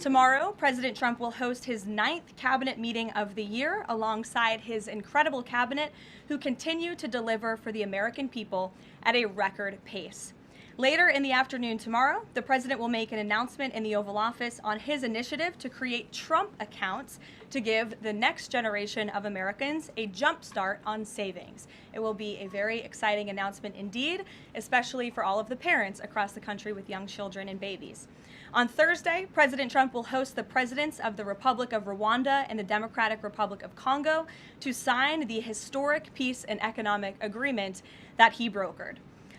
Tomorrow, President Trump will host his 9th cabinet meeting of the year alongside his incredible cabinet, who continue to deliver for the American people at a record pace. Later in the afternoon tomorrow, the president will make an announcement in the Oval Office on his initiative to create Trump accounts to give the next generation of Americans a jump start on savings. It will be a very exciting announcement indeed, especially for all of the parents across the country with young children and babies. On Thursday, President Trump will host the presidents of the Republic of Rwanda and the Democratic Republic of Congo to sign the historic peace and economic agreement that he brokered.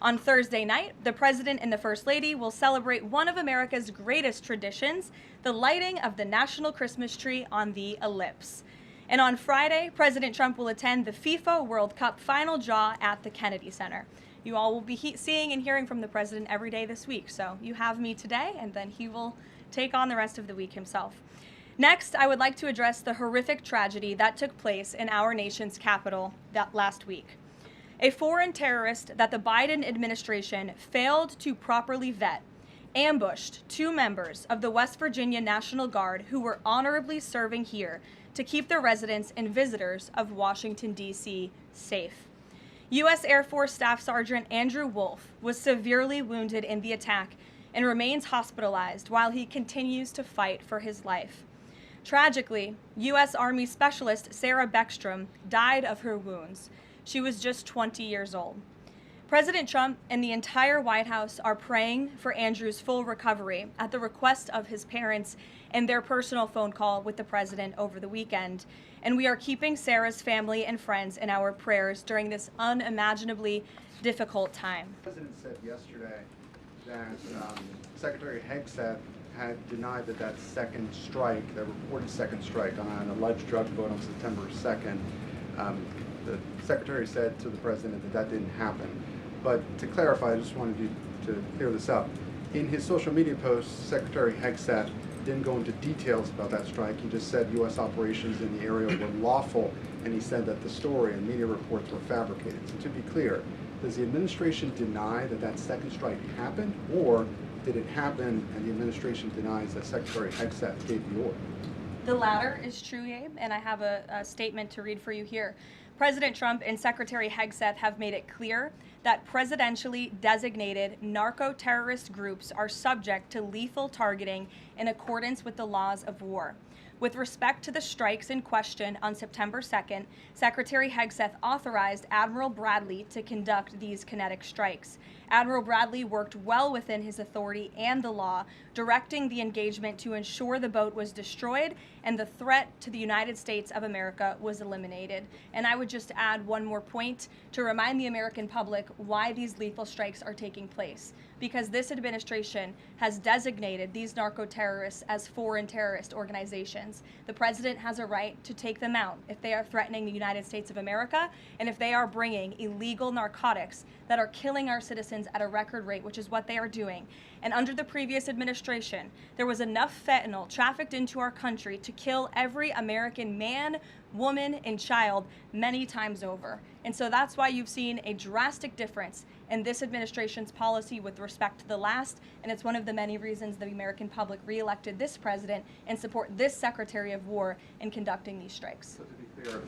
On Thursday night, the President and the First Lady will celebrate one of America's greatest traditions, the lighting of the national Christmas tree on the Ellipse. And on Friday, President Trump will attend the FIFA World Cup final draw at the Kennedy Center. You all will be seeing and hearing from the President every day this week, so you have me today, and then he will take on the rest of the week himself. Next, I would like to address the horrific tragedy that took place in our nation's capital last week. A foreign terrorist that the Biden administration failed to properly vet ambushed 2 members of the West Virginia National Guard who were honorably serving here to keep the residents and visitors of Washington, D.C. safe. U.S. Air Force Staff Sergeant Andrew Wolf was severely wounded in the attack and remains hospitalized while he continues to fight for his life. Tragically, U.S. Army Specialist Sarah Beckstrom died of her wounds. She was just 20 years old. President Trump and the entire White House are praying for Andrew's full recovery at the request of his parents and their personal phone call with the president over the weekend. And we are keeping Sarah's family and friends in our prayers during this unimaginably difficult time. The president said yesterday that Secretary Hegseth had denied that second strike, that reported second strike on an alleged drug vote on September 2nd. The secretary said to the president that didn't happen. But to clarify, I just wanted you to clear this up. In his social media post, Secretary Hegseth didn't go into details about that strike. He just said U.S. operations in the area were lawful, and he said that the story and media reports were fabricated. So to be clear, does the administration deny that second strike happened, or did it happen and the administration denies that Secretary Hegseth gave the order? The latter is true, Abe, and I have a statement to read for you here. President Trump and Secretary Hegseth have made it clear that presidentially designated narco-terrorist groups are subject to lethal targeting in accordance with the laws of war. With respect to the strikes in question on September 2nd, Secretary Hegseth authorized Admiral Bradley to conduct these kinetic strikes. Admiral Bradley worked well within his authority and the law, directing the engagement to ensure the boat was destroyed and the threat to the United States of America was eliminated. And I would just add one more point to remind the American public why these lethal strikes are taking place. Because this administration has designated these narco-terrorists as foreign terrorist organizations. The president has a right to take them out if they are threatening the United States of America and if they are bringing illegal narcotics that are killing our citizens at a record rate, which is what they are doing. And under the previous administration, there was enough fentanyl trafficked into our country to kill every American man, woman, and child many times over. And so that's why you've seen a drastic difference in this administration's policy with respect to the last, and it's one of the many reasons the American public reelected this president and support this Secretary of War in conducting these strikes. So to be clear,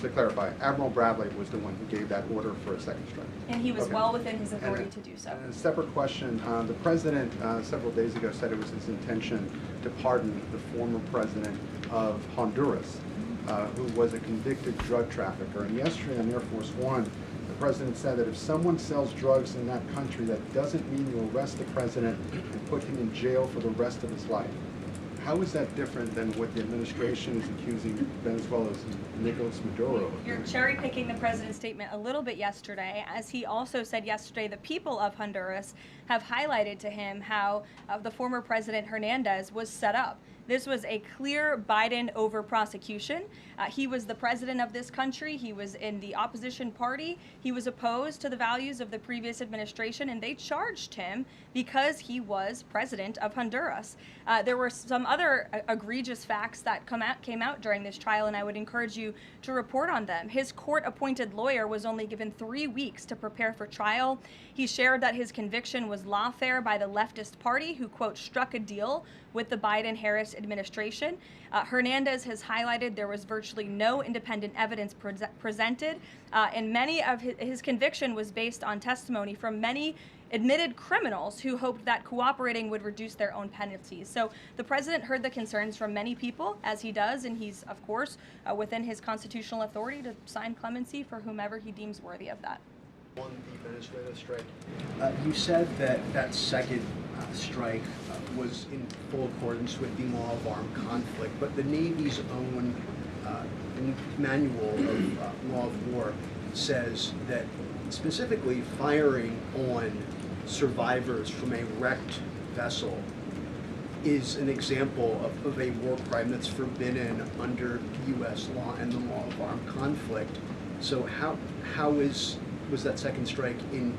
to clarify, Admiral Bradley was the one who gave that order for a second strike. And he was well within his authority to do so. And a separate question, the president several days ago said it was his intention to pardon the former president of Honduras, who was a convicted drug trafficker. And yesterday on Air Force One, the president said that if someone sells drugs in that country, that doesn't mean you arrest the president and put him in jail for the rest of his life. How is that different than what the administration is accusing Venezuela's Nicolas Maduro of? You're cherry-picking the president's statement a little bit yesterday, as he also said yesterday the people of Honduras have highlighted to him how the former President Hernandez was set up. This was a clear Biden over prosecution. He was the president of this country. He was in the opposition party. He was opposed to the values of the previous administration, and they charged him because he was president of Honduras. There were some other egregious facts that came out during this trial, and I would encourage you to report on them. His court-appointed lawyer was only given 3 weeks to prepare for trial. He shared that his conviction was lawfare by the leftist party who, quote, struck a deal with the Biden-Harris administration. Hernandez has highlighted there was virtually no independent evidence presented, and many of his conviction was based on testimony from many admitted criminals who hoped that cooperating would reduce their own penalties. So the president heard the concerns from many people, as he does, and he's, of course, within his constitutional authority to sign clemency for whomever he deems worthy of that. On the Venezuela strike, You said that that second strike was in full accordance with the law of armed conflict, but the Navy's own manual of law of war says that specifically firing on survivors from a wrecked vessel is an example of a war crime that's forbidden under U.S. law and the law of armed conflict. So how was that second strike in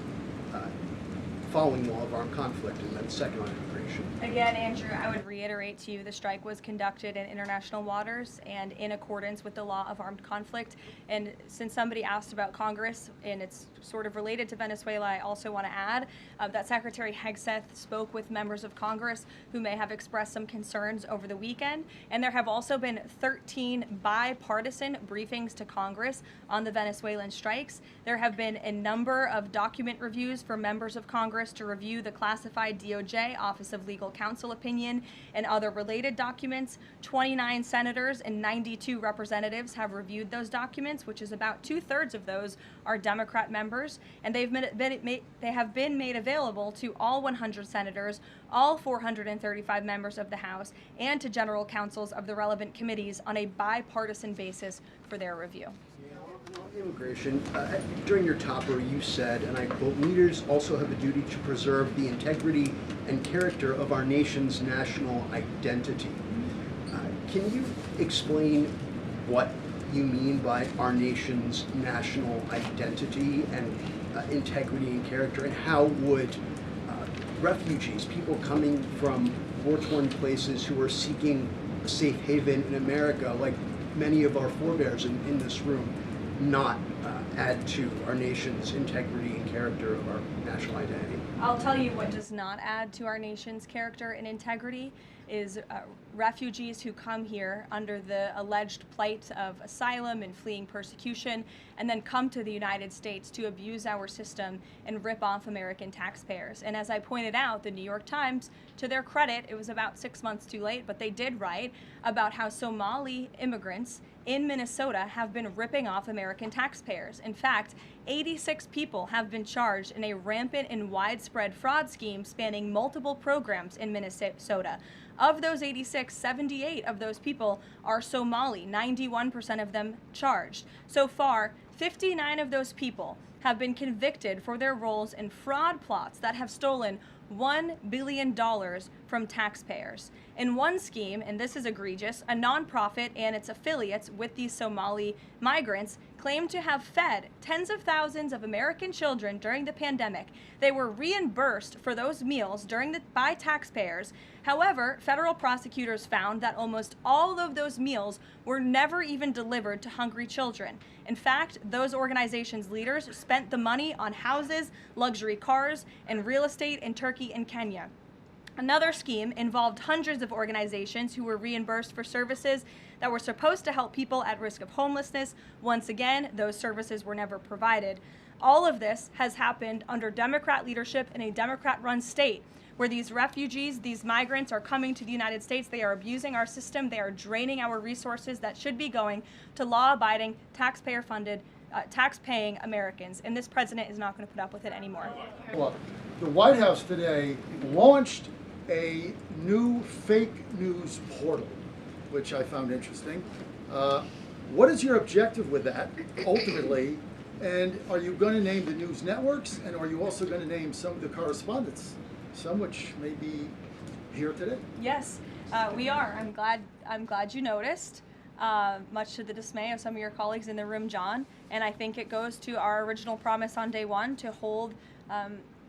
following law of armed conflict, and then second on immigration? Again, Andrew, I would reiterate to you the strike was conducted in international waters and in accordance with the law of armed conflict. And since somebody asked about Congress, and it's sort of related to Venezuela, I also want to add that Secretary Hegseth spoke with members of Congress who may have expressed some concerns over the weekend. And there have also been 13 bipartisan briefings to Congress on the Venezuelan strikes. There have been a number of document reviews for members of Congress to review the classified DOJ Office of Legal Counsel opinion and other related documents. 29 senators and 92 representatives have reviewed those documents, which is about 2/3 of those are Democrat members, and they have been made available to all 100 senators, all 435 members of the House, and to general counsels of the relevant committees on a bipartisan basis for their review. On immigration, during your topper you said, and I quote, "Leaders also have a duty to preserve the integrity and character of our nation's national identity." Can you explain what you mean by our nation's national identity and integrity and character, and how would refugees, people coming from war-torn places who are seeking a safe haven in America, like many of our forebears in this room, not add to our nation's integrity and character of our national identity? I'll tell you what does not add to our nation's character and integrity is refugees who come here under the alleged plight of asylum and fleeing persecution, and then come to the United States to abuse our system and rip off American taxpayers. And as I pointed out, the New York Times, to their credit, it was about 6 months too late, but they did write about how Somali immigrants in Minnesota have been ripping off American taxpayers. In fact, 86 people have been charged in a rampant and widespread fraud scheme spanning multiple programs in Minnesota. Of those 86, 78 of those people are Somali, 91% of them charged. So far, 59 of those people have been convicted for their roles in fraud plots that have stolen $1 billion from taxpayers. In one scheme, and this is egregious, a nonprofit and its affiliates with these Somali migrants claimed to have fed tens of thousands of American children during the pandemic. They were reimbursed for those meals by taxpayers. However, federal prosecutors found that almost all of those meals were never even delivered to hungry children. In fact, those organizations' leaders spent the money on houses, luxury cars, and real estate in Turkey and Kenya. Another scheme involved hundreds of organizations who were reimbursed for services that were supposed to help people at risk of homelessness. Once again, those services were never provided. All of this has happened under Democrat leadership in a Democrat-run state, where these refugees, these migrants are coming to the United States. They are abusing our system. They are draining our resources that should be going to law-abiding, taxpayer-funded, tax-paying Americans. And this president is not going to put up with it anymore. Well, the White House today launched a new fake news portal, which I found interesting. What is your objective with that, ultimately? And are you going to name the news networks, and are you also going to name some of the correspondents, some which may be here today? Yes, we are. I'm glad you noticed. Much to the dismay of some of your colleagues in the room, John. And I think it goes to our original promise on day one to hold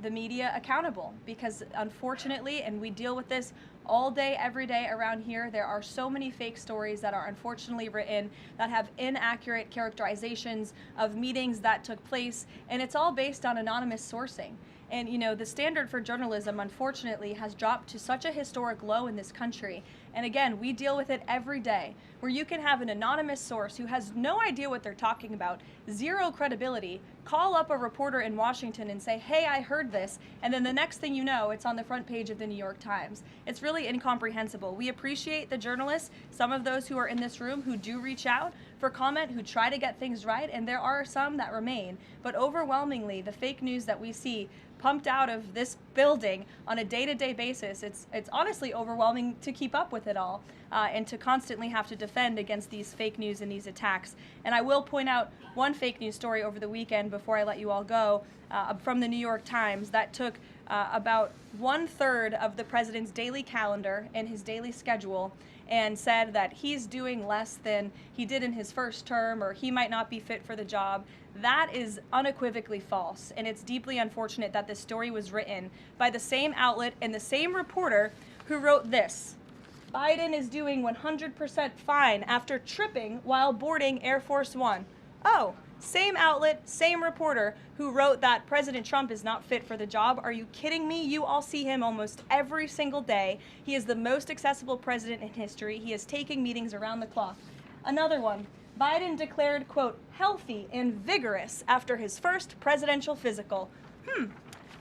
the media accountable, because unfortunately, and we deal with this all day, every day around here, there are so many fake stories that are unfortunately written that have inaccurate characterizations of meetings that took place, and it's all based on anonymous sourcing. And you know, the standard for journalism, unfortunately, has dropped to such a historic low in this country. And again, we deal with it every day, where you can have an anonymous source who has no idea what they're talking about, zero credibility, call up a reporter in Washington and say, hey, I heard this, and then the next thing you know, it's on the front page of the New York Times. It's really incomprehensible. We appreciate the journalists, some of those who are in this room who do reach out for comment, who try to get things right, and there are some that remain. But overwhelmingly, the fake news that we see pumped out of this building on a day-to-day basis, it's honestly overwhelming to keep up with it all, and to constantly have to defend against these fake news and these attacks. And I will point out one fake news story over the weekend before I let you all go, from the New York Times that took about 1/3 of the president's daily calendar and his daily schedule and said that he's doing less than he did in his first term, or he might not be fit for the job. That is unequivocally false, and it's deeply unfortunate that this story was written by the same outlet and the same reporter who wrote this: Biden is doing 100% fine after tripping while boarding Air Force One. Oh, same outlet, same reporter who wrote that President Trump is not fit for the job. Are you kidding me? You all see him almost every single day. He is the most accessible president in history. He is taking meetings around the clock. Another one. Biden declared, quote, healthy and vigorous after his first presidential physical.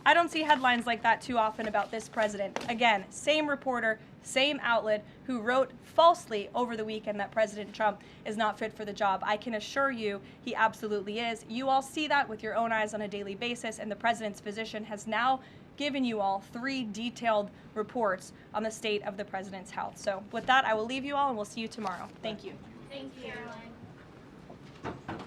I don't see headlines like that too often about this president. Again, same reporter, same outlet who wrote falsely over the weekend that President Trump is not fit for the job. I can assure you he absolutely is. You all see that with your own eyes on a daily basis, and the president's physician has now given you all 3 detailed reports on the state of the president's health. So with that, I will leave you all and we'll see you tomorrow. Thank you. Thank you, Caroline.